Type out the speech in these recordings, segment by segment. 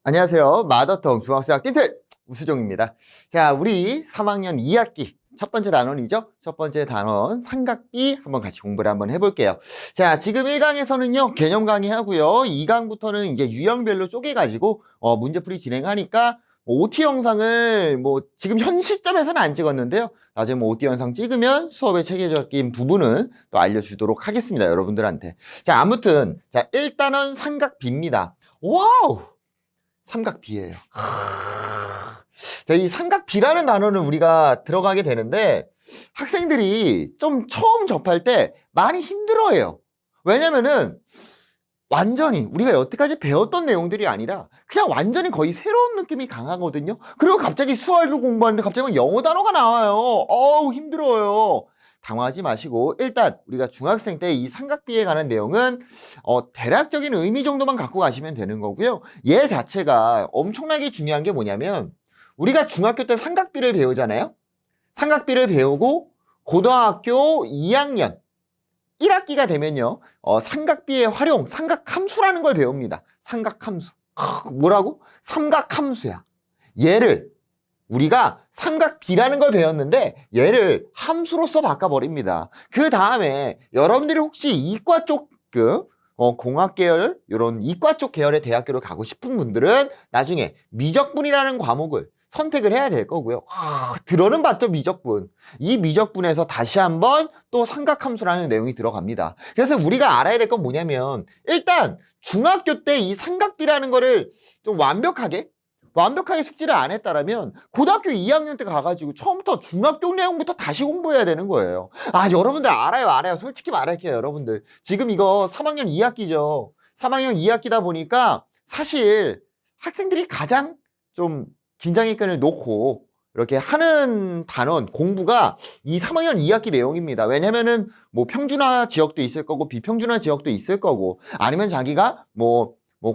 안녕하세요. 마더텅 중학생학 띵틀 우수종입니다. 자, 우리 3학년 2학기 첫 번째 단원이죠. 첫 번째 단원 삼각비 한번 같이 공부를 한번 해볼게요. 자, 지금 1강에서는요 개념 강의 하고요. 2강부터는 이제 유형별로 쪼개가지고 문제풀이 진행하니까 OT 영상을 지금 현 시점에서는 안 찍었는데요. 나중에 OT 영상 찍으면 수업의 체계적인 부분은 또 알려주도록 하겠습니다. 여러분들한테. 자, 아무튼 자 1단원 삼각비입니다. 와우! 삼각비예요. 자, 이 삼각비라는 단어는 우리가 들어가게 되는데 학생들이 좀 처음 접할 때 많이 힘들어해요. 왜냐면은 완전히 우리가 여태까지 배웠던 내용들이 아니라 그냥 완전히 거의 새로운 느낌이 강하거든요. 그리고 갑자기 수학을 공부하는데 갑자기 막 영어 단어가 나와요. 어우, 힘들어요. 당황하지 마시고 일단 우리가 중학생 때 이 삼각비에 관한 내용은 대략적인 의미 정도만 갖고 가시면 되는 거고요. 얘 자체가 엄청나게 중요한 게 뭐냐면 우리가 중학교 때 삼각비를 배우잖아요. 삼각비를 배우고 고등학교 2학년 1학기가 되면요 삼각비의 활용, 삼각함수라는 걸 배웁니다. 삼각함수. 뭐라고? 삼각함수야. 얘를 우리가 삼각비라는 걸 배웠는데 얘를 함수로서 바꿔버립니다. 그 다음에 여러분들이 혹시 이과 쪽 공학 계열 이런 이과 쪽 계열의 대학교를 가고 싶은 분들은 나중에 미적분이라는 과목을 선택을 해야 될 거고요. 들어는 봤죠, 미적분. 이 미적분에서 다시 한번 또 삼각함수라는 내용이 들어갑니다. 그래서 우리가 알아야 될 건 뭐냐면 일단 중학교 때 이 삼각비라는 거를 좀 완벽하게 숙지를 안 했다라면 고등학교 2학년 때 가가지고 처음부터 중학교 내용부터 다시 공부해야 되는 거예요. 여러분들 알아요. 솔직히 말할게요, 여러분들. 지금 이거 3학년 2학기죠. 3학년 2학기다 보니까 사실 학생들이 가장 좀 긴장의 끈을 놓고 이렇게 하는 단원 공부가 이 3학년 2학기 내용입니다. 왜냐면은 평준화 지역도 있을 거고 비평준화 지역도 있을 거고 아니면 자기가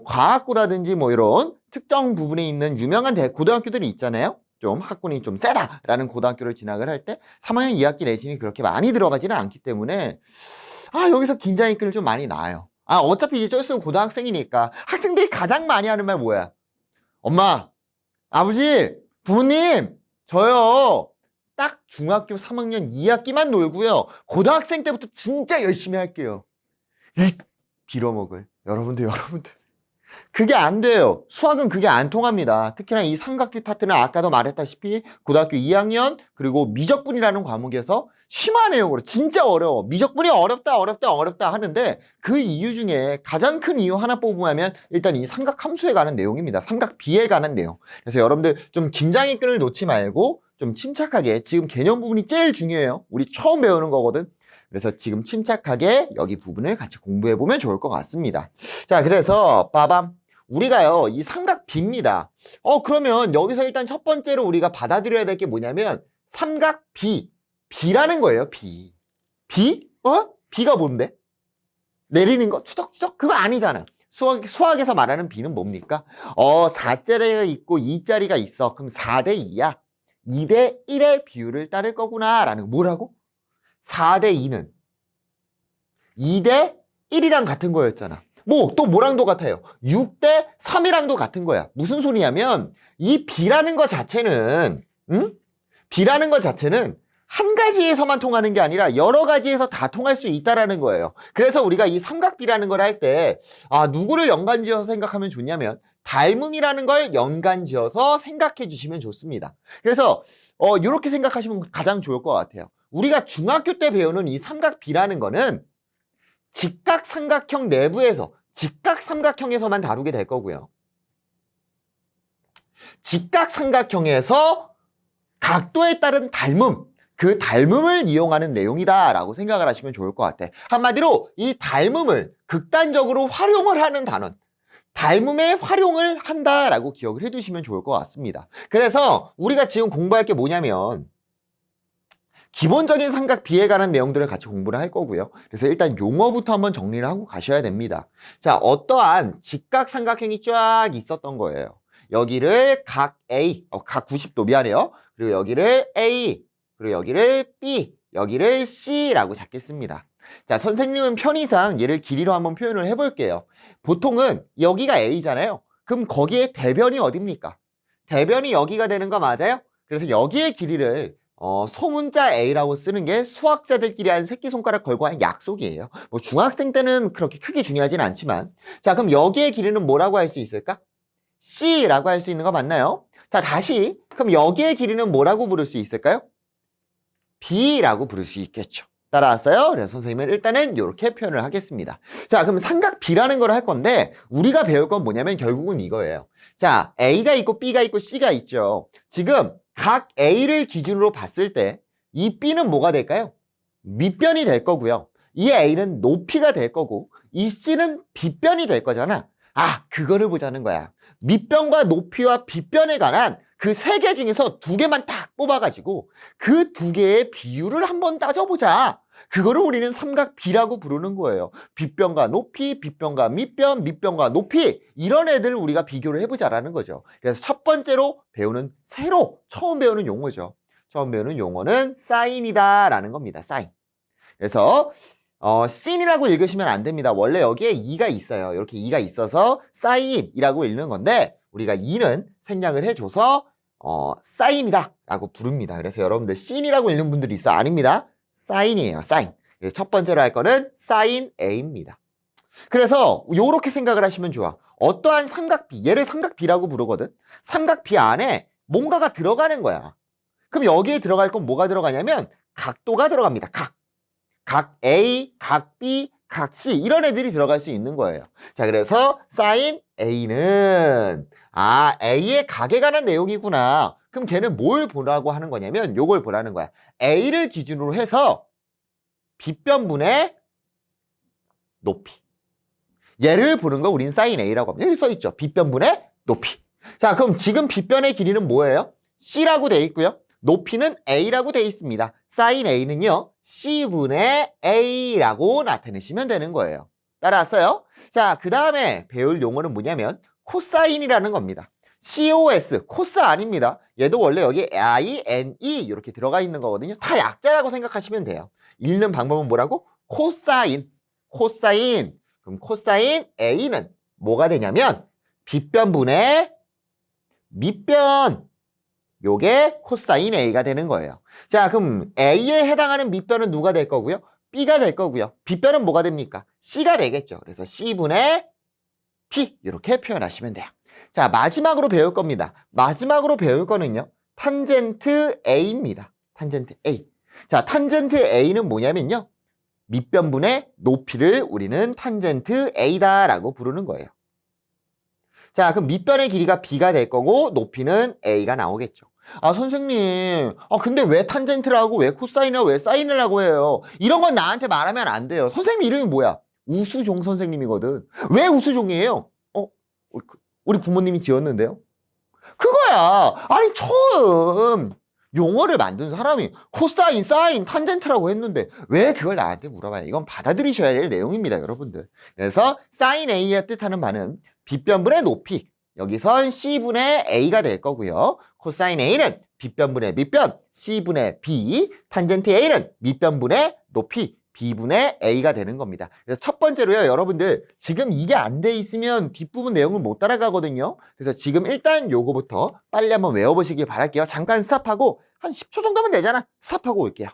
과학고라든지 이런 특정 부분에 있는 유명한 고등학교들이 있잖아요. 좀 학군이 좀 세다라는 고등학교를 진학을 할 때 3학년 2학기 내신이 그렇게 많이 들어가지는 않기 때문에 여기서 긴장의 끈을 좀 많이 놔요. 어차피 이제 좀 있으면 고등학생이니까 학생들이 가장 많이 하는 말 뭐야? 엄마, 아버지, 부모님, 저요 딱 중학교 3학년 2학기만 놀고요. 고등학생 때부터 진짜 열심히 할게요. 빌어먹을 여러분들 그게 안 돼요. 수학은 그게 안 통합니다. 특히나 이 삼각비 파트는 아까도 말했다시피 고등학교 2학년 그리고 미적분이라는 과목에서 심한 내용으로 진짜 어려워. 미적분이 어렵다 하는데 그 이유 중에 가장 큰 이유 하나 뽑으면 일단 이 삼각함수에 관한 내용입니다. 삼각비에 관한 내용. 그래서 여러분들 좀 긴장의 끈을 놓지 말고 좀 침착하게 지금 개념 부분이 제일 중요해요. 우리 처음 배우는 거거든. 그래서 지금 침착하게 여기 부분을 같이 공부해보면 좋을 것 같습니다. 자, 그래서 빠밤. 우리가요, 이 삼각비입니다. 그러면 여기서 일단 첫 번째로 우리가 받아들여야 될 게 뭐냐면 삼각비. 비라는 거예요, 비. 비? 비가 뭔데? 내리는 거? 추적추적? 그거 아니잖아. 수학에서 말하는 비는 뭡니까? 4자리가 있고 2자리가 있어. 그럼 4대 2야. 2대 1의 비율을 따를 거구나. 라는 거. 뭐라고? 4대 2는 2대 1이랑 같은 거였잖아. 또 뭐랑도 같아요? 6대 3이랑도 같은 거야. 무슨 소리냐면 이 비라는 거 자체는 비라는 거 자체는 한 가지에서만 통하는 게 아니라 여러 가지에서 다 통할 수 있다라는 거예요. 그래서 우리가 이 삼각비라는 걸 할 때 누구를 연관지어서 생각하면 좋냐면 닮음이라는 걸 연관지어서 생각해 주시면 좋습니다. 그래서 이렇게 생각하시면 가장 좋을 것 같아요. 우리가 중학교 때 배우는 이 삼각비라는 거는 직각삼각형 내부에서 직각삼각형에서만 다루게 될 거고요. 직각삼각형에서 각도에 따른 닮음, 그 닮음을 이용하는 내용이다 라고 생각을 하시면 좋을 것 같아. 한마디로 이 닮음을 극단적으로 활용을 하는 단원, 닮음의 활용을 한다라고 기억을 해두시면 좋을 것 같습니다. 그래서 우리가 지금 공부할 게 뭐냐면 기본적인 삼각비에 관한 내용들을 같이 공부를 할 거고요. 그래서 일단 용어부터 한번 정리를 하고 가셔야 됩니다. 자, 어떠한 직각삼각형이 쫙 있었던 거예요. 여기를 각 A, 각 90도 미안해요. 그리고 여기를 A, 그리고 여기를 B, 여기를 C라고 잡겠습니다. 자, 선생님은 편의상 얘를 길이로 한번 표현을 해볼게요. 보통은 여기가 A잖아요. 그럼 거기에 대변이 어딥니까? 대변이 여기가 되는 거 맞아요? 그래서 여기의 길이를 소문자 A라고 쓰는 게 수학자들끼리 한 새끼손가락 걸고 한 약속이에요. 뭐 중학생 때는 그렇게 크게 중요하진 않지만. 자, 그럼 여기의 길이는 뭐라고 할 수 있을까? C라고 할 수 있는 거 맞나요? 자, 다시 그럼 여기의 길이는 뭐라고 부를 수 있을까요? B라고 부를 수 있겠죠. 따라왔어요? 그래서 선생님은 일단은 이렇게 표현을 하겠습니다. 자, 그럼 삼각 B라는 걸 할 건데 우리가 배울 건 뭐냐면 결국은 이거예요. 자, A가 있고 B가 있고 C가 있죠. 지금 각 A를 기준으로 봤을 때 이 B는 뭐가 될까요? 밑변이 될 거고요. 이 A는 높이가 될 거고 이 C는 빗변이 될 거잖아. 아, 그거를 보자는 거야. 밑변과 높이와 빗변에 관한 그 세 개 중에서 두 개만 딱 뽑아가지고 그 두 개의 비율을 한번 따져보자. 그거를 우리는 삼각 B라고 부르는 거예요. 빗변과 높이, 빗변과 밑변, 밑변과 높이 이런 애들을 우리가 비교를 해보자라는 거죠. 그래서 첫 번째로 배우는 새로 처음 배우는 용어죠. 처음 배우는 용어는 사인이다 라는 겁니다. 사인. 그래서 씬이라고 읽으시면 안 됩니다. 원래 여기에 이가 있어요. 이렇게 이가 있어서 사인이라고 읽는 건데 우리가 이는 생략을 해줘서 사인이다 라고 부릅니다. 그래서 여러분들 씬이라고 읽는 분들이 있어. 아닙니다. 사인이에요. 사인. 첫 번째로 할 거는 사인 A입니다. 그래서 요렇게 생각을 하시면 좋아. 어떠한 삼각 B, 얘를 삼각 B라고 부르거든. 삼각 B 안에 뭔가가 들어가는 거야. 그럼 여기에 들어갈 건 뭐가 들어가냐면 각도가 들어갑니다. 각 A, 각 B, 각 C 이런 애들이 들어갈 수 있는 거예요. 자, 그래서 사인 A는 A의 각에 관한 내용이구나. 그럼 걔는 뭘 보라고 하는 거냐면 요걸 보라는 거야. A를 기준으로 해서 빗변분의 높이. 얘를 보는 거 우린 사인 A라고 합니다. 여기 써있죠. 빗변분의 높이. 자, 그럼 지금 빗변의 길이는 뭐예요? C라고 돼 있고요. 높이는 A라고 돼 있습니다. 사인 A는요. C분의 A라고 나타내시면 되는 거예요. 따라왔어요? 자, 그 다음에 배울 용어는 뭐냐면 코사인이라는 겁니다. COS, 코스 아닙니다. 얘도 원래 여기 INE 이렇게 들어가 있는 거거든요. 다 약자라고 생각하시면 돼요. 읽는 방법은 뭐라고? 코사인. 코사인. 그럼 코사인 A는 뭐가 되냐면 빗변분의 밑변. 요게 코사인 A가 되는 거예요. 자, 그럼 A에 해당하는 밑변은 누가 될 거고요? B가 될 거고요. 빗변은 뭐가 됩니까? C가 되겠죠. 그래서 C분의 P 이렇게 표현하시면 돼요. 자, 마지막으로 배울 겁니다. 마지막으로 배울 거는요. 탄젠트 A입니다. 탄젠트 A. 자, 탄젠트 A는 뭐냐면요. 밑변분의 높이를 우리는 탄젠트 A다라고 부르는 거예요. 자, 그럼 밑변의 길이가 B가 될 거고 높이는 A가 나오겠죠. 아, 선생님. 근데 왜 탄젠트라고 왜 코사인이라고 왜 사인을 하고 해요? 이런 건 나한테 말하면 안 돼요. 선생님 이름이 뭐야? 우수종 선생님이거든. 왜 우수종이에요? 우리 부모님이 지었는데요? 그거야. 아니, 처음 용어를 만든 사람이 코사인, 사인, 탄젠트라고 했는데 왜 그걸 나한테 물어봐요? 이건 받아들이셔야 될 내용입니다, 여러분들. 그래서 사인 A의 뜻하는 바는 빗변분의 높이. 여기선 C분의 A가 될 거고요. 코사인 A는 빗변분의 밑변, C분의 B, 탄젠트 A는 밑변분의 높이, B분의 A가 되는 겁니다. 그래서 첫 번째로요, 여러분들 지금 이게 안 돼 있으면 뒷부분 내용은 못 따라가거든요. 그래서 지금 일단 요거부터 빨리 한번 외워보시길 바랄게요. 잠깐 스탑하고 한 10초 정도면 되잖아. 스탑하고 올게요.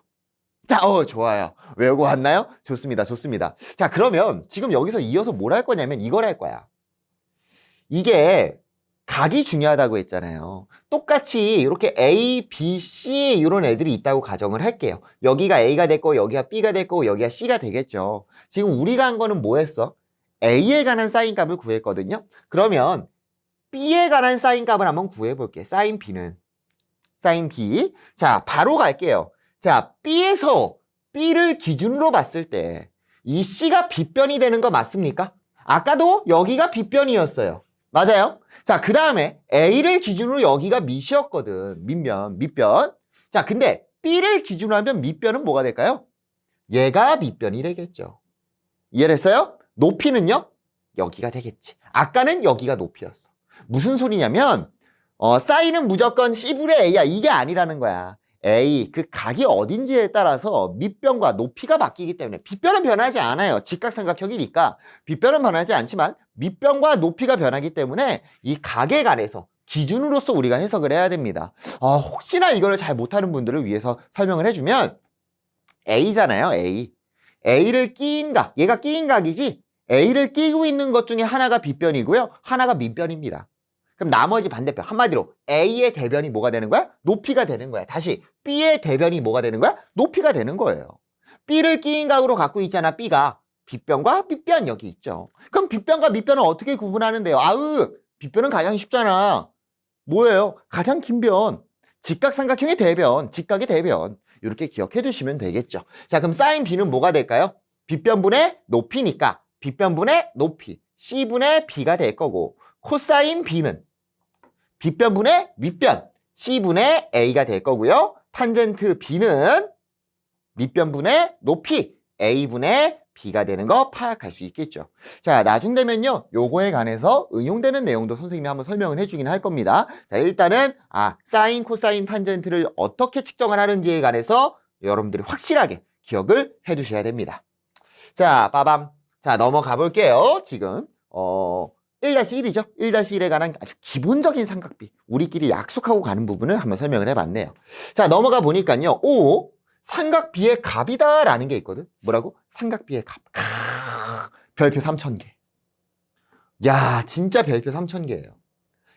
자, 좋아요. 외우고 왔나요? 좋습니다. 좋습니다. 자, 그러면 지금 여기서 이어서 뭘 할 거냐면 이걸 할 거야. 이게 각이 중요하다고 했잖아요. 똑같이 이렇게 A, B, C 이런 애들이 있다고 가정을 할게요. 여기가 A가 됐고 여기가 B가 됐고 여기가 C가 되겠죠. 지금 우리가 한 거는 뭐 했어? A에 관한 사인 값을 구했거든요. 그러면 B에 관한 사인 값을 한번 구해볼게. 사인 B는 사인 B. 자, 바로 갈게요. 자, B에서 B를 기준으로 봤을 때 이 C가 빗변이 되는 거 맞습니까? 아까도 여기가 빗변이었어요. 맞아요? 자, 그 다음에 A를 기준으로 여기가 밑이었거든. 밑변. 자, 근데 B를 기준으로 하면 밑변은 뭐가 될까요? 얘가 밑변이 되겠죠. 이해됐어요? 높이는요? 여기가 되겠지. 아까는 여기가 높이였어. 무슨 소리냐면 사인은 무조건 C분의 A야. 이게 아니라는 거야. A, 그 각이 어딘지에 따라서 밑변과 높이가 바뀌기 때문에 빗변은 변하지 않아요. 직각삼각형이니까 빗변은 변하지 않지만 밑변과 높이가 변하기 때문에 이 각에 관해서 기준으로서 우리가 해석을 해야 됩니다. 혹시나 이걸 잘 못하는 분들을 위해서 설명을 해주면 A잖아요. A. A를 끼인 각, 얘가 끼인 각이지 A를 끼고 있는 것 중에 하나가 빗변이고요. 하나가 밑변입니다. 그럼 나머지 반대편, 한마디로 A의 대변이 뭐가 되는 거야? 높이가 되는 거야. 다시 B의 대변이 뭐가 되는 거야? 높이가 되는 거예요. B를 끼인 각으로 갖고 있잖아. B가 빗변과 밑변 여기 있죠. 그럼 빗변과 밑변은 어떻게 구분하는데요? 빗변은 가장 쉽잖아. 뭐예요? 가장 긴 변. 직각삼각형의 대변, 직각의 대변. 이렇게 기억해 주시면 되겠죠. 자, 그럼 사인 B는 뭐가 될까요? 빗변분의 높이니까 빗변분의 높이, C분의 B가 될 거고, 코사인 B는 빗변분의 밑변, C분의 A가 될 거고요. 탄젠트 B는 밑변분의 높이, A분의 B가 되는 거 파악할 수 있겠죠. 자, 나중 되면요, 요거에 관해서 응용되는 내용도 선생님이 한번 설명을 해주긴 할 겁니다. 자, 일단은 사인, 코사인, 탄젠트를 어떻게 측정을 하는지에 관해서 여러분들이 확실하게 기억을 해두셔야 됩니다. 자, 빠밤. 자, 넘어가 볼게요. 지금 1-1이죠. 1-1에 관한 아주 기본적인 삼각비, 우리끼리 약속하고 가는 부분을 한번 설명을 해봤네요. 자, 넘어가 보니까요. 삼각비의 값이다 라는 게 있거든. 뭐라고? 삼각비의 값. 별표 3000개. 야, 진짜 별표 3000개예요.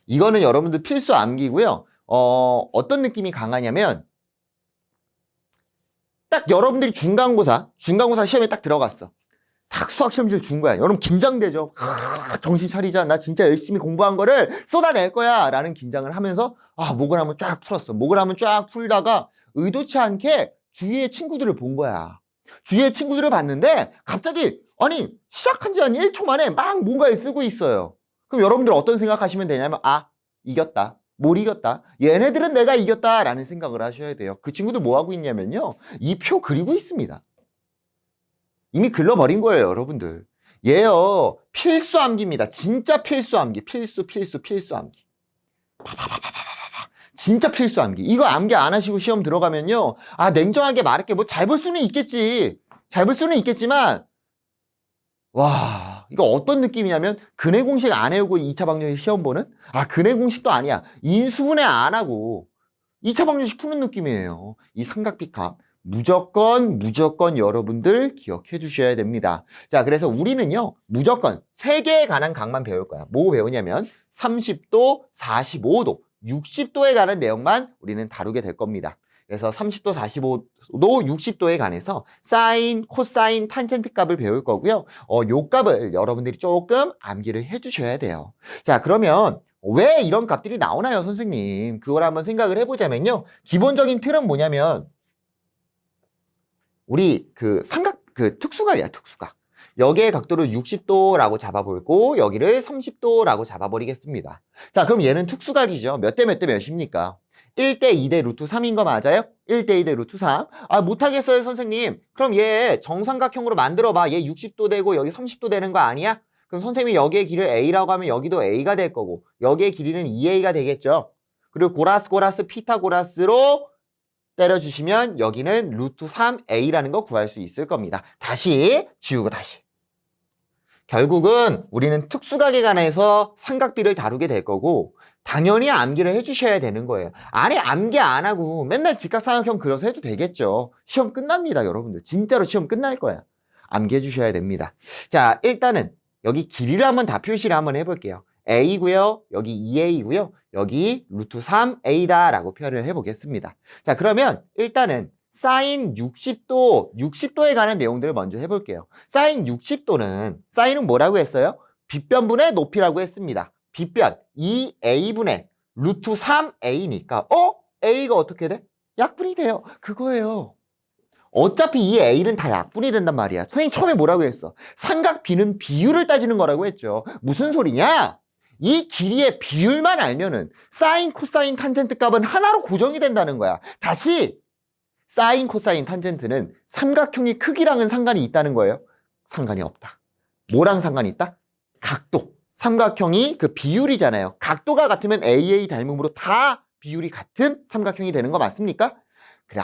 이거는 여러분들 필수 암기고요. 어떤 느낌이 강하냐면 딱 여러분들이 중간고사 시험에 딱 들어갔어. 딱 수학시험지를 준 거야. 여러분 긴장되죠? 정신 차리자. 나 진짜 열심히 공부한 거를 쏟아낼 거야 라는 긴장을 하면서 목을 한번 쫙 풀었어. 목을 한번 쫙 풀다가 의도치 않게 주위의 친구들을 본 거야. 주위의 친구들을 봤는데 갑자기 시작한 지 한 1초 만에 막 뭔가를 쓰고 있어요. 그럼 여러분들 어떤 생각하시면 되냐면 이겼다. 뭘 이겼다. 얘네들은 내가 이겼다 라는 생각을 하셔야 돼요. 그 친구들 뭐 하고 있냐면요. 이 표 그리고 있습니다. 이미 글러버린 거예요, 여러분들. 얘요, 필수 암기입니다. 진짜 필수 암기. 필수 암기. 진짜 필수 암기. 이거 암기 안 하시고 시험 들어가면요. 냉정하게 말할게. 뭐 잘 볼 수는 있겠지. 잘 볼 수는 있겠지만, 와, 이거 어떤 느낌이냐면, 근해 공식 안 외우고 2차 방정식 시험 보는? 근해 공식도 아니야. 인수분해 안 하고 2차 방정식 푸는 느낌이에요. 이 삼각비 값. 무조건 여러분들 기억해 주셔야 됩니다. 자, 그래서 우리는요, 무조건 3개에 관한 각만 배울 거야. 뭐 배우냐면 30도, 45도, 60도에 관한 내용만 우리는 다루게 될 겁니다. 그래서 30도, 45도, 60도에 관해서 사인, 코사인, 탄젠트 값을 배울 거고요. 요 값을 여러분들이 조금 암기를 해 주셔야 돼요. 자, 그러면 왜 이런 값들이 나오나요, 선생님? 그걸 한번 생각을 해보자면요. 기본적인 틀은 뭐냐면 우리 특수각이야, 특수각. 여기의 각도를 60도라고 잡아볼고 여기를 30도라고 잡아버리겠습니다. 자, 그럼 얘는 특수각이죠. 몇 대 몇입니까? 1대 2대 루트 3인 거 맞아요? 1대 2대 루트 3. 못하겠어요, 선생님. 그럼 얘 정삼각형으로 만들어봐. 얘 60도 되고 여기 30도 되는 거 아니야? 그럼 선생님이 여기의 길을 A라고 하면 여기도 A가 될 거고 여기의 길이는 2A가 되겠죠. 그리고 고라스 피타고라스로 때려주시면 여기는 루트 3a라는 거 구할 수 있을 겁니다. 다시 지우고 다시. 결국은 우리는 특수각에 관해서 삼각비를 다루게 될 거고 당연히 암기를 해주셔야 되는 거예요. 암기 안 하고 맨날 직각삼각형 그려서 해도 되겠죠. 시험 끝납니다, 여러분들. 진짜로 시험 끝날 거야. 암기해 주셔야 됩니다. 자, 일단은 여기 길이를 한번 다 표시를 한번 해볼게요. a고요. 여기 2a고요. 여기 루트 3a다 라고 표현을 해보겠습니다. 자, 그러면 일단은 사인 60도에 관한 내용들을 먼저 해볼게요. 사인 60도는 사인은 뭐라고 했어요? 빗변분의 높이라고 했습니다. 빗변 2a분의 루트 3a니까 a가 어떻게 돼? 약분이 돼요. 그거예요. 어차피 이 A는 다 약분이 된단 말이야. 선생님 처음에 뭐라고 했어? 삼각 B는 비율을 따지는 거라고 했죠. 무슨 소리냐? 이 길이의 비율만 알면은 사인, 코사인, 탄젠트 값은 하나로 고정이 된다는 거야. 다시 사인, 코사인, 탄젠트는 삼각형의 크기랑은 상관이 있다는 거예요. 상관이 없다. 뭐랑 상관이 있다? 각도. 삼각형이 그 비율이잖아요. 각도가 같으면 AA 닮음으로 다 비율이 같은 삼각형이 되는 거 맞습니까? 그래,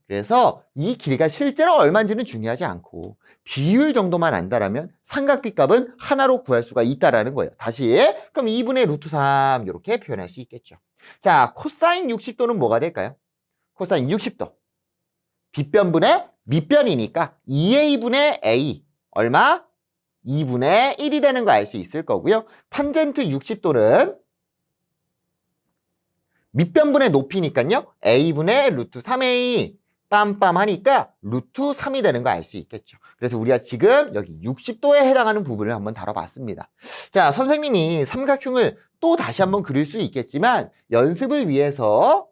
그래서 이 길이가 실제로 얼마인지는 중요하지 않고 비율 정도만 안다라면 삼각비 값은 하나로 구할 수가 있다라는 거예요. 다시, 그럼 2분의 루트 3 이렇게 표현할 수 있겠죠. 자, 코사인 60도는 뭐가 될까요? 코사인 60도. 빗변분의 밑변이니까 2a분의 a 얼마? 2분의 1이 되는 거 알 수 있을 거고요. 탄젠트 60도는 밑변분의 높이니까요. a분의 루트 3a 빰빰 하니까 루트 3이 되는 거 알 수 있겠죠. 그래서 우리가 지금 여기 60도에 해당하는 부분을 한번 다뤄봤습니다. 자, 선생님이 삼각형을 또 다시 한번 그릴 수 있겠지만 연습을 위해서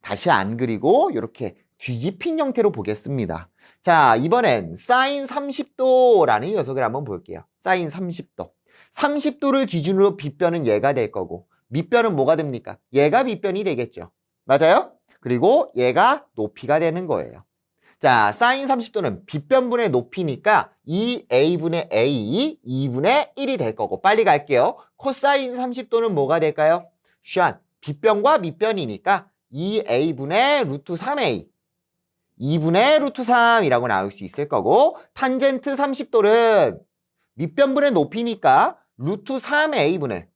다시 안 그리고 이렇게 뒤집힌 형태로 보겠습니다. 자, 이번엔 사인 30도라는 녀석을 한번 볼게요. 사인 30도. 30도를 기준으로 빗변은 얘가 될 거고 밑변은 뭐가 됩니까? 얘가 밑변이 되겠죠. 맞아요? 그리고 얘가 높이가 되는 거예요. 자, 사인 30도는 빗변분의 높이니까 2a분의 a, 2분의 1이 될 거고 빨리 갈게요. 코사인 30도는 뭐가 될까요? 샷, 빗변과 밑변이니까 2a분의 루트 3a 2분의 루트 3이라고 나올 수 있을 거고 탄젠트 30도는 밑변분의 높이니까 루트 3a분의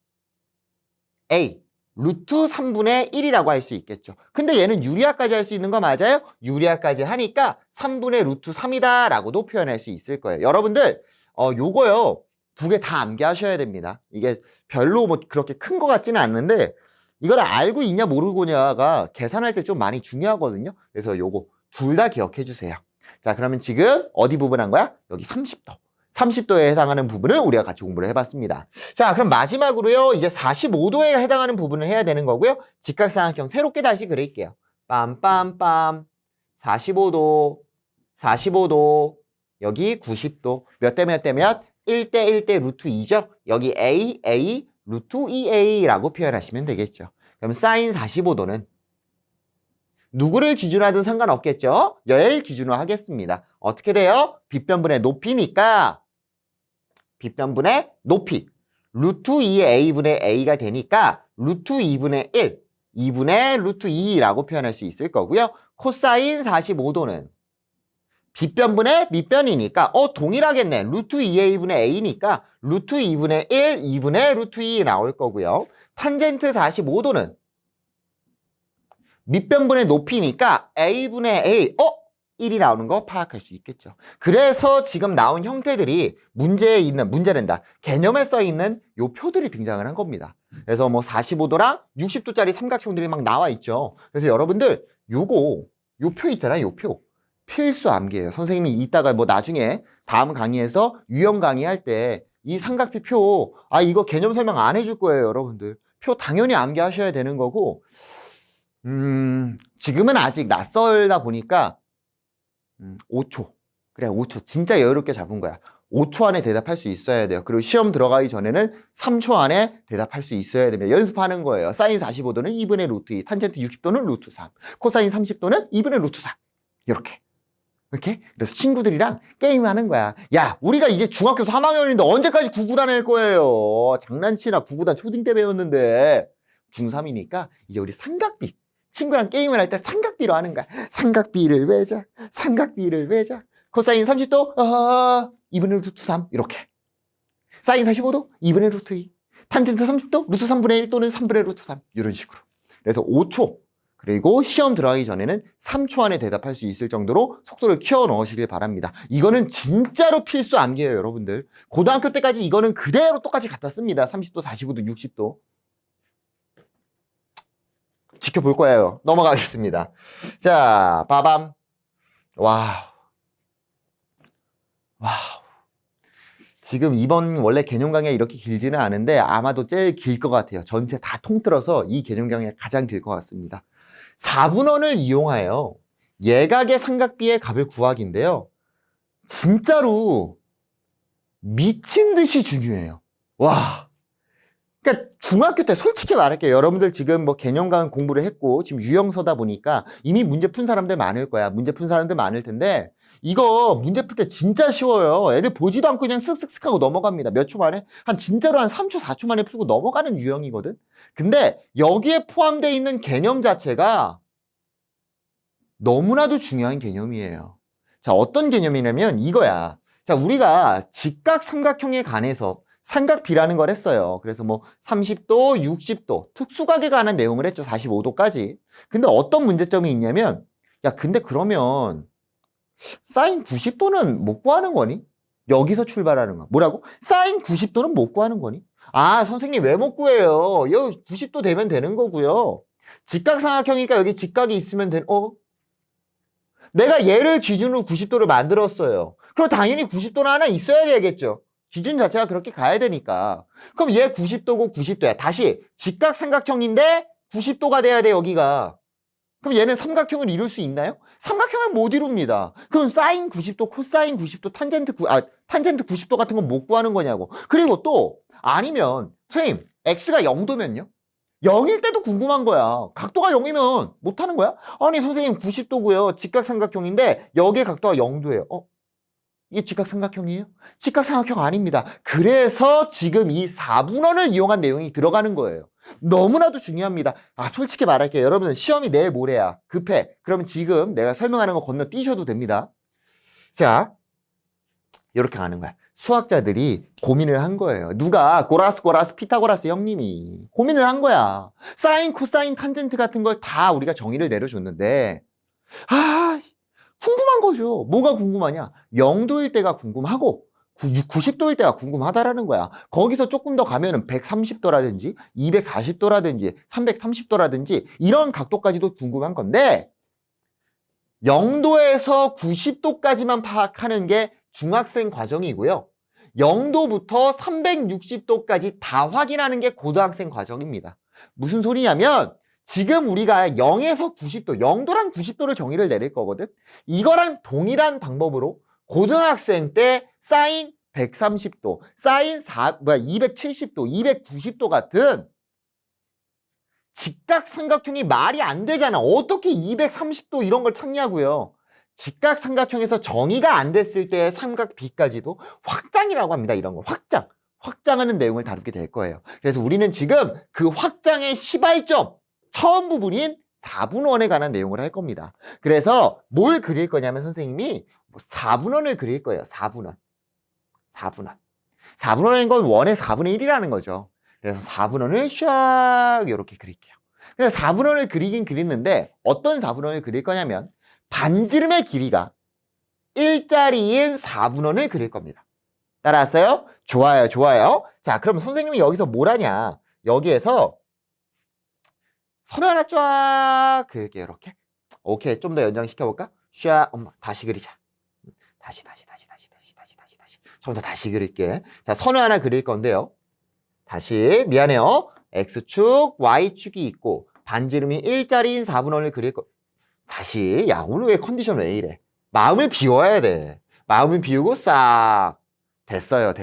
a 루트 3분의 1이라고 할 수 있겠죠. 근데 얘는 유리화까지 할 수 있는 거 맞아요? 유리화까지 하니까 3분의 루트 3이다 라고도 표현할 수 있을 거예요. 여러분들 요거요 두 개 다 암기하셔야 됩니다. 이게 별로 뭐 그렇게 큰 거 같지는 않는데 이걸 알고 있냐 모르고냐가 계산할 때 좀 많이 중요하거든요. 그래서 요거 둘 다 기억해 주세요. 자, 그러면 지금 어디 부분 한 거야? 여기 30도. 30도에 해당하는 부분을 우리가 같이 공부를 해봤습니다. 자, 그럼 마지막으로요. 이제 45도에 해당하는 부분을 해야 되는 거고요. 직각삼각형 새롭게 다시 그릴게요. 빰빰빰 45도 45도 여기 90도 몇 대 몇 대 몇? 1대 1대 루트 2죠. 여기 a 루트 2a라고 표현하시면 되겠죠. 그럼 사인 45도는 누구를 기준으로 하든 상관없겠죠? 얘를 기준으로 하겠습니다. 어떻게 돼요? 빗변분의 높이니까 빗변분의 높이 루트 2의 a분의 a가 되니까 루트 2분의 1 2분의 루트 2라고 표현할 수 있을 거고요. 코사인 45도는 빗변분의 밑변이니까 동일하겠네. 루트 2a분의 a니까 루트 2분의 1 2분의 루트 2 나올 거고요. 탄젠트 45도는 밑변분의 높이니까 a분의 a 1이 나오는 거 파악할 수 있겠죠. 그래서 지금 나온 형태들이 문제된다. 개념에 써 있는 요 표들이 등장을 한 겁니다. 그래서 뭐 45도랑 60도짜리 삼각형들이 막 나와 있죠. 그래서 여러분들 요 표 있잖아요. 요 표. 필수 암기예요. 선생님이 이따가 뭐 나중에 다음 강의에서 유형 강의할 때 이 삼각비 표, 이거 개념 설명 안 해줄 거예요, 여러분들. 표 당연히 암기하셔야 되는 거고, 지금은 아직 낯설다 보니까 5초. 그래, 5초. 진짜 여유롭게 잡은 거야. 5초 안에 대답할 수 있어야 돼요. 그리고 시험 들어가기 전에는 3초 안에 대답할 수 있어야 되면 연습하는 거예요. 사인 45도는 2분의 루트 2, 탄젠트 60도는 루트 3, 코사인 30도는 2분의 루트 4. 이렇게. 그래서 친구들이랑 게임하는 거야. 야, 우리가 이제 중학교 3학년인데 언제까지 구구단 할 거예요? 장난치나 구구단 초딩 때 배웠는데 중3이니까 이제 우리 삼각비 친구랑 게임을 할 때 삼각비로 하는 거야. 삼각비를 외자. 삼각비를 외자. 코사인 30도 2분의 루트 3 이렇게. 사인 45도 2분의 루트 2. 탄젠트 30도 루트 3분의 1 또는 3분의 루트 3 이런 식으로. 그래서 5초 그리고 시험 들어가기 전에는 3초 안에 대답할 수 있을 정도로 속도를 키워 넣으시길 바랍니다. 이거는 진짜로 필수 암기예요, 여러분들. 고등학교 때까지 이거는 그대로 똑같이 갖다 씁니다. 30도, 45도, 60도. 지켜볼 거예요. 넘어가겠습니다. 자, 빠밤. 와우. 지금 이번 원래 개념 강의가 이렇게 길지는 않은데 아마도 제일 길 것 같아요. 전체 다 통틀어서 이 개념 강의가 가장 길 것 같습니다. 4분원을 이용하여 예각의 삼각비의 값을 구하기인데요. 진짜로 미친 듯이 중요해요. 와. 그러니까 중학교 때 솔직히 말할게요. 여러분들 지금 뭐 개념강 공부를 했고 지금 유형서다 보니까 이미 문제 푼 사람들 많을 거야. 문제 푼 사람들 많을 텐데 이거 문제 풀 때 진짜 쉬워요. 애들 보지도 않고 그냥 쓱쓱쓱 하고 넘어갑니다. 몇 초 만에? 진짜로 한 3초, 4초 만에 풀고 넘어가는 유형이거든. 근데 여기에 포함되어 있는 개념 자체가 너무나도 중요한 개념이에요. 자, 어떤 개념이냐면 이거야. 자, 우리가 직각삼각형에 관해서 삼각비라는 걸 했어요. 그래서 뭐 30도, 60도, 특수각에 관한 내용을 했죠. 45도까지. 근데 어떤 문제점이 있냐면, 야, 근데 그러면 사인 90도는 못 구하는 거니? 여기서 출발하는 거야. 뭐라고? 사인 90도는 못 구하는 거니? 아, 선생님 왜 못 구해요? 여기 90도 되면 되는 거고요. 직각삼각형이니까 여기 직각이 있으면 내가 얘를 기준으로 90도를 만들었어요. 그럼 당연히 90도는 하나 있어야 되겠죠. 기준 자체가 그렇게 가야 되니까. 그럼 얘 90도고 90도야. 다시 직각삼각형인데 90도가 돼야 돼, 여기가. 그럼 얘는 삼각형을 이룰 수 있나요? 삼각형을 못 이룹니다. 그럼 사인 90도, 코사인 90도, 탄젠트 90도 같은 건 못 구하는 거냐고. 그리고 또 아니면 선생님, x가 0도면요? 0일 때도 궁금한 거야. 각도가 0이면 못 하는 거야? 아니 선생님 90도고요. 직각삼각형인데 여기에 각도가 0도예요. 이게 직각삼각형이에요? 직각삼각형 아닙니다. 그래서 지금 이 4분원을 이용한 내용이 들어가는 거예요. 너무나도 중요합니다. 아, 솔직히 말할게요. 여러분은 시험이 내일 모레야. 급해. 그러면 지금 내가 설명하는 거 건너뛰셔도 됩니다. 자, 이렇게 가는 거야. 수학자들이 고민을 한 거예요. 누가? 고라스, 피타고라스 형님이 고민을 한 거야. 사인, 코사인, 탄젠트 같은 걸 다 우리가 정의를 내려줬는데, 궁금한 거죠. 뭐가 궁금하냐? 0도일 때가 궁금하고 90도일 때가 궁금하다라는 거야. 거기서 조금 더 가면은 130도라든지 240도라든지 330도라든지 이런 각도까지도 궁금한 건데 0도에서 90도까지만 파악하는 게 중학생 과정이고요. 0도부터 360도까지 다 확인하는 게 고등학생 과정입니다. 무슨 소리냐면 지금 우리가 0에서 90도, 0도랑 90도를 정의를 내릴 거거든. 이거랑 동일한 방법으로 고등학생 때 사인 130도, 사인 270도, 290도 같은 직각삼각형이 말이 안 되잖아. 어떻게 230도 이런 걸 찾냐고요. 직각삼각형에서 정의가 안 됐을 때의 삼각비까지도 확장이라고 합니다. 이런 걸 확장하는 내용을 다루게 될 거예요. 그래서 우리는 지금 그 확장의 시발점 처음 부분인 4분원에 관한 내용을 할 겁니다. 그래서 뭘 그릴 거냐면 선생님이 4분원을 그릴 거예요. 4분원. 4분원인 건 원의 4분의 1이라는 거죠. 그래서 4분원을 샥 이렇게 그릴게요. 그래서 4분원을 그리긴 그리는데 어떤 4분원을 그릴 거냐면 반지름의 길이가 1짜리인 4분원을 그릴 겁니다. 따라왔어요? 좋아요, 좋아요. 자, 그럼 선생님이 여기서 뭘 하냐? 여기에서 선을 하나 쫙 그릴게요. 이렇게. 오케이, 좀 더 연장시켜볼까? 샥, 엄마, 다시 그리자. 다시. 좀 더 다시 그릴게. 자, 선을 하나 그릴 건데요. 다시, 미안해요. X축, Y축이 있고, 반지름이 1짜리인 4분원을 그릴 거. 다시, 야, 오늘 왜 컨디션 왜 이래? 마음을 비워야 돼. 마음을 비우고 싹. 됐어요.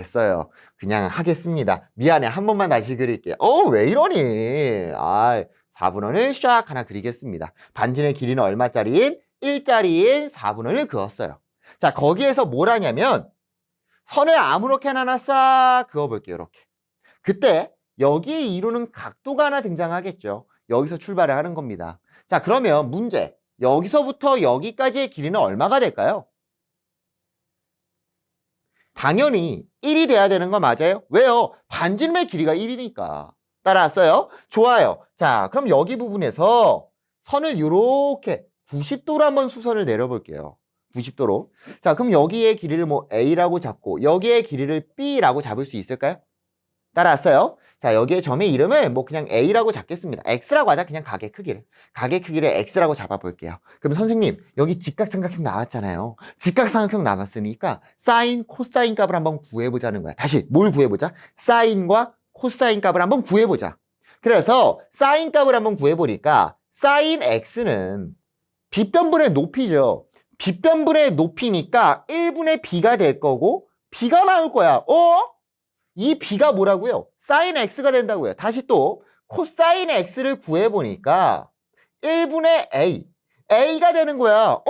그냥 하겠습니다. 미안해. 한 번만 다시 그릴게. 왜 이러니? 4분원을 샥 하나 그리겠습니다. 반지름의 길이는 얼마짜리인? 1짜리인 4분원을 그었어요. 자, 거기에서 뭘 하냐면 선을 아무렇게나 하나 싹 그어볼게요. 이렇게. 그때 여기에 이루는 각도가 하나 등장하겠죠. 여기서 출발을 하는 겁니다. 자, 그러면 문제. 여기서부터 여기까지의 길이는 얼마가 될까요? 당연히 1이 돼야 되는 거 맞아요? 왜요? 반지름의 길이가 1이니까. 따라왔어요? 좋아요. 자, 그럼 여기 부분에서 선을 이렇게 90도로 한번 수선을 내려볼게요. 90도로. 자, 그럼 여기의 길이를 뭐 A라고 잡고 여기의 길이를 B라고 잡을 수 있을까요? 따라왔어요? 자, 여기에 점의 이름을 뭐 그냥 A라고 잡겠습니다. X라고 하자. 그냥 가게 크기를 X라고 잡아볼게요. 그럼 선생님, 여기 직각삼각형 나왔잖아요. 직각삼각형 나왔으니까 사인, 코사인 값을 한번 구해보자는 거야. 다시 뭘 구해보자? 사인과 코사인 값을 한번 구해보자. 그래서 사인 값을 한번 구해보니까 사인 X는 빗변분의 높이죠. 빗변분의 높이니까 1분의 B가 될 거고 B가 나올 거야. 이 B가 뭐라고요? 사인 X가 된다고요. 다시 또 코사인 X를 구해보니까 1분의 A가 되는 거야.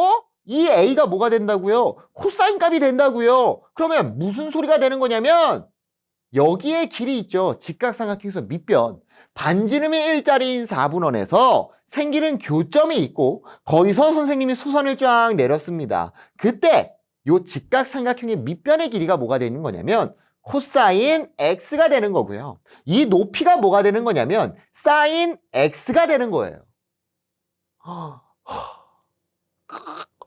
이 A가 뭐가 된다고요? 코사인 값이 된다고요. 그러면 무슨 소리가 되는 거냐면 여기에 길이 있죠. 직각삼각형에서 밑변. 반지름이 1짜리인 4분원에서 생기는 교점이 있고 거기서 선생님이 수선을 쫙 내렸습니다. 그때 요 직각삼각형의 밑변의 길이가 뭐가 되는 거냐면 코사인 x가 되는 거고요. 이 높이가 뭐가 되는 거냐면 사인 x가 되는 거예요.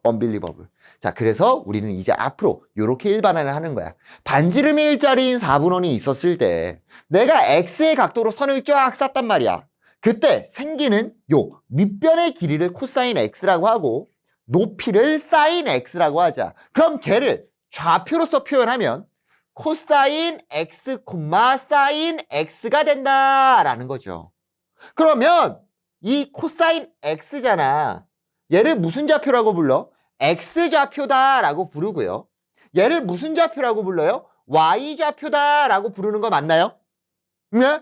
unbelievable. 자, 그래서 우리는 이제 앞으로 이렇게 일반화를 하는 거야. 반지름이 1짜리인 4분원이 있었을 때 내가 x의 각도로 선을 쫙 쌌단 말이야. 그때 생기는 요 밑변의 길이를 코사인 x라고 하고 높이를 사인 x라고 하자. 그럼 걔를 좌표로서 표현하면 코사인 x, 사인 x가 된다라는 거죠. 그러면 이 코사인 x잖아. 얘를 무슨 좌표라고 불러? x좌표다라고 부르고요. 얘를 무슨 좌표라고 불러요? y좌표다라고 부르는 거 맞나요? 네?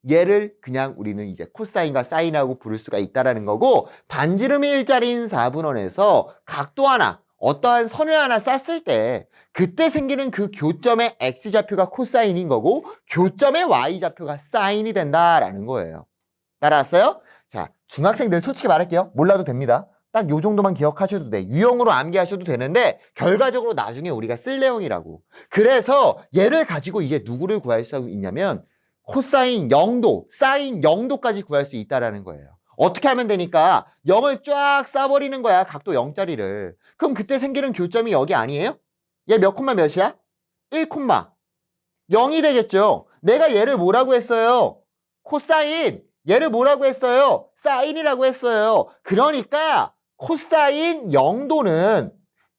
얘를 그냥 우리는 이제 코사인과 사인이라고 부를 수가 있다라는 거고 반지름이 1짜리인 4분원에서 각도 하나, 어떠한 선을 하나 쌌을 때 그때 생기는 그 교점의 x좌표가 코사인인 거고 교점의 y좌표가 사인이 된다라는 거예요. 따라왔어요? 자, 중학생들 솔직히 말할게요. 몰라도 됩니다. 딱 요 정도만 기억하셔도 돼. 유형으로 암기하셔도 되는데 결과적으로 나중에 우리가 쓸 내용이라고. 그래서 얘를 가지고 이제 누구를 구할 수 있냐면 코사인 0도, 사인 0도까지 구할 수 있다라는 거예요. 어떻게 하면 되니까 0을 쫙 쏴버리는 거야. 각도 0짜리를. 그럼 그때 생기는 교점이 여기 아니에요? 얘 몇 콤마 몇이야? 1 콤마 0이 되겠죠. 내가 얘를 뭐라고 했어요? 코사인. 얘를 뭐라고 했어요? 사인이라고 했어요. 그러니까 코사인 0도는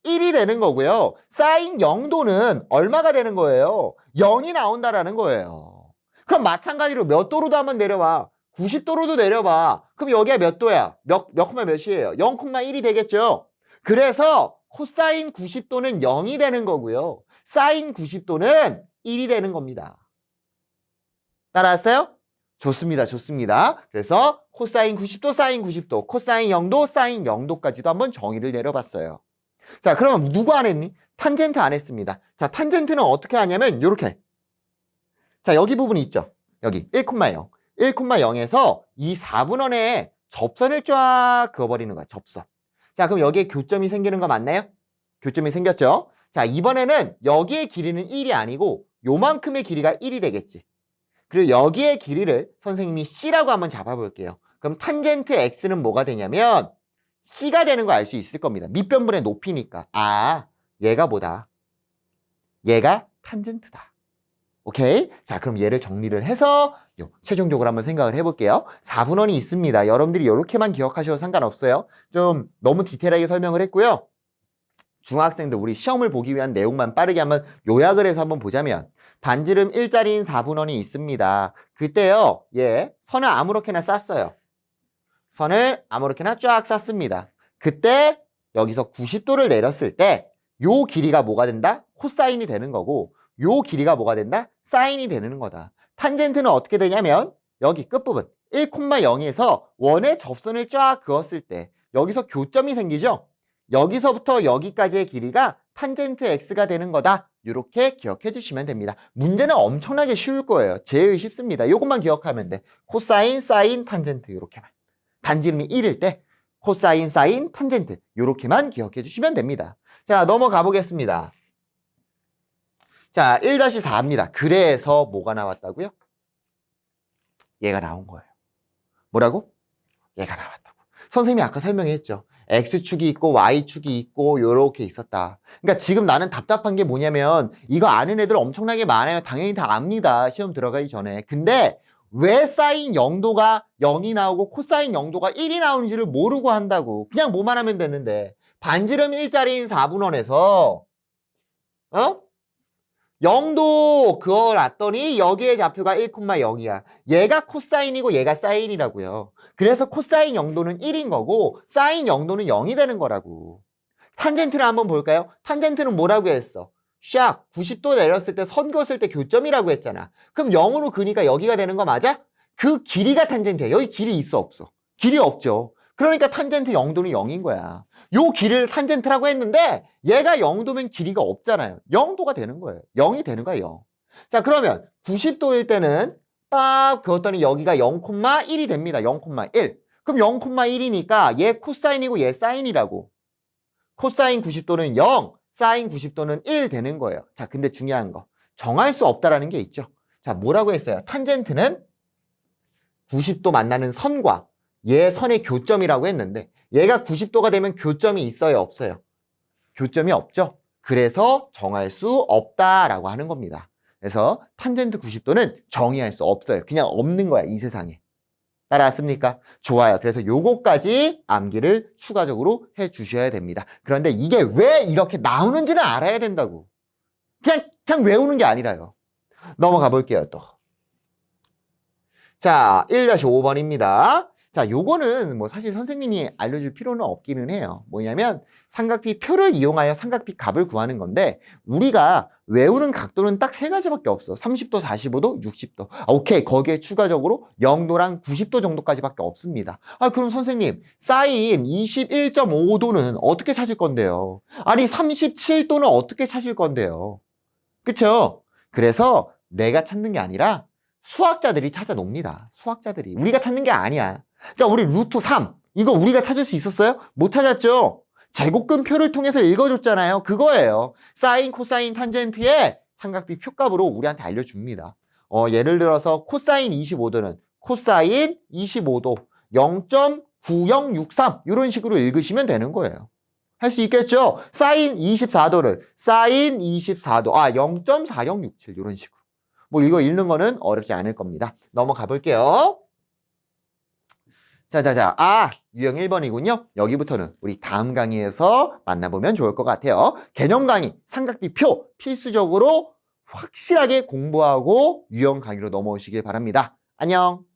1이 되는 거고요. 사인 0도는 얼마가 되는 거예요? 0이 나온다라는 거예요. 그럼 마찬가지로 몇 도로도 한번 내려봐. 90도로도 내려봐. 그럼 여기가 몇 도야? 몇 콤마 몇이에요? 0,1이 되겠죠? 그래서 코사인 90도는 0이 되는 거고요. 사인 90도는 1이 되는 겁니다. 따라왔어요? 좋습니다. 좋습니다. 그래서 코사인 90도, 사인 90도, 코사인 0도, 사인 0도까지도 한번 정의를 내려봤어요. 자, 그러면 누가 안 했니? 탄젠트 안 했습니다. 자, 탄젠트는 어떻게 하냐면 이렇게. 자, 여기 부분이 있죠. 여기 1,0. 1,0에서 이 4분원에 접선을 쫙 그어버리는 거야. 접선. 자, 그럼 여기에 교점이 생기는 거 맞나요? 교점이 생겼죠? 자, 이번에는 여기의 길이는 1이 아니고 요만큼의 길이가 1이 되겠지. 그리고 여기의 길이를 선생님이 C라고 한번 잡아볼게요. 그럼 탄젠트 X는 뭐가 되냐면 C가 되는 거 알 수 있을 겁니다. 밑변분의 높이니까. 아, 얘가 뭐다? 얘가 탄젠트다. 오케이? 자, 그럼 얘를 정리를 해서 최종적으로 한번 생각을 해볼게요. 4분원이 있습니다. 여러분들이 이렇게만 기억하셔도 상관없어요. 좀 너무 디테일하게 설명을 했고요. 중학생들 우리 시험을 보기 위한 내용만 빠르게 한번 요약을 해서 한번 보자면 반지름 1짜리인 4분원이 있습니다. 그때요, 선을 아무렇게나 쌌어요. 선을 아무렇게나 쫙 쌌습니다. 그때 여기서 90도를 내렸을 때 요 길이가 뭐가 된다? 코사인이 되는 거고 요 길이가 뭐가 된다? 사인이 되는 거다. 탄젠트는 어떻게 되냐면 여기 끝부분 1,0에서 원의 접선을 쫙 그었을 때 여기서 교점이 생기죠? 여기서부터 여기까지의 길이가 탄젠트 x가 되는 거다. 이렇게 기억해 주시면 됩니다. 문제는 엄청나게 쉬울 거예요. 제일 쉽습니다. 이것만 기억하면 돼. 코사인, 사인, 탄젠트 이렇게만. 반지름이 1일 때 코사인, 사인, 탄젠트 이렇게만 기억해 주시면 됩니다. 자, 넘어가 보겠습니다. 자, 1-4입니다. 그래서 뭐가 나왔다고요? 얘가 나온 거예요. 뭐라고? 얘가 나왔다고. 선생님이 아까 설명했죠. X축이 있고 Y축이 있고 요렇게 있었다. 그러니까 지금 나는 답답한 게 뭐냐면 이거 아는 애들 엄청나게 많아요. 당연히 다 압니다. 시험 들어가기 전에. 근데 왜 사인 0도가 0이 나오고 코사인 0도가 1이 나오는지를 모르고 한다고. 그냥 뭐만 하면 되는데. 반지름 1짜리인 4분원에서 0도 그어놨더니 여기에 좌표가 1,0이야. 얘가 코사인이고 얘가 사인이라고요. 그래서 코사인 0도는 1인 거고 사인 0도는 0이 되는 거라고. 탄젠트를 한번 볼까요? 탄젠트는 뭐라고 했어? 샥 90도 내렸을 때 선 그었을 때 교점이라고 했잖아. 그럼 0으로 그니까 여기가 되는 거 맞아? 그 길이가 탄젠트야. 여기 길이 있어 없어? 길이 없죠. 그러니까 탄젠트 0도는 0인 거야. 요 길이를 탄젠트라고 했는데 얘가 0도면 길이가 없잖아요. 0도가 되는 거예요. 0이 되는 거야, 0. 자, 그러면 90도일 때는 빡 그었더니 여기가 0,1이 됩니다. 0,1. 그럼 0,1이니까 얘 코사인이고 얘 사인이라고. 코사인 90도는 0, 사인 90도는 1 되는 거예요. 자, 근데 중요한 거. 정할 수 없다라는 게 있죠. 자, 뭐라고 했어요? 탄젠트는 90도 만나는 선과 얘 선의 교점이라고 했는데 얘가 90도가 되면 교점이 있어요? 없어요? 교점이 없죠? 그래서 정할 수 없다라고 하는 겁니다. 그래서 탄젠트 90도는 정의할 수 없어요. 그냥 없는 거야, 이 세상에. 따라왔습니까? 좋아요. 그래서 요거까지 암기를 추가적으로 해 주셔야 됩니다. 그런데 이게 왜 이렇게 나오는지는 알아야 된다고. 그냥 외우는 게 아니라요. 넘어가 볼게요, 또. 자, 1-5번입니다. 자, 요거는 뭐 사실 선생님이 알려줄 필요는 없기는 해요. 뭐냐면 삼각비 표를 이용하여 삼각비 값을 구하는 건데 우리가 외우는 각도는 딱 세 가지밖에 없어. 30도, 45도, 60도. 오케이. 거기에 추가적으로 0도랑 90도 정도까지밖에 없습니다. 아, 그럼 선생님, 사인 21.5도는 어떻게 찾을 건데요? 아니, 37도는 어떻게 찾을 건데요? 그쵸? 그래서 내가 찾는 게 아니라 수학자들이 찾아 놉니다. 수학자들이. 우리가 찾는 게 아니야. 그러니까 우리 루트 3 이거 우리가 찾을 수 있었어요? 못 찾았죠? 제곱근표를 통해서 읽어줬잖아요. 그거예요. 사인, 코사인, 탄젠트의 삼각비 표값으로 우리한테 알려줍니다. 예를 들어서 코사인 25도는 코사인 25도 0.9063 이런 식으로 읽으시면 되는 거예요. 할 수 있겠죠? 사인 24도를 사인 24도 0.4067 이런 식으로. 뭐 이거 읽는 거는 어렵지 않을 겁니다. 넘어가 볼게요. 자. 유형 1번이군요. 여기부터는 우리 다음 강의에서 만나보면 좋을 것 같아요. 개념 강의, 삼각비 표 필수적으로 확실하게 공부하고 유형 강의로 넘어오시길 바랍니다. 안녕.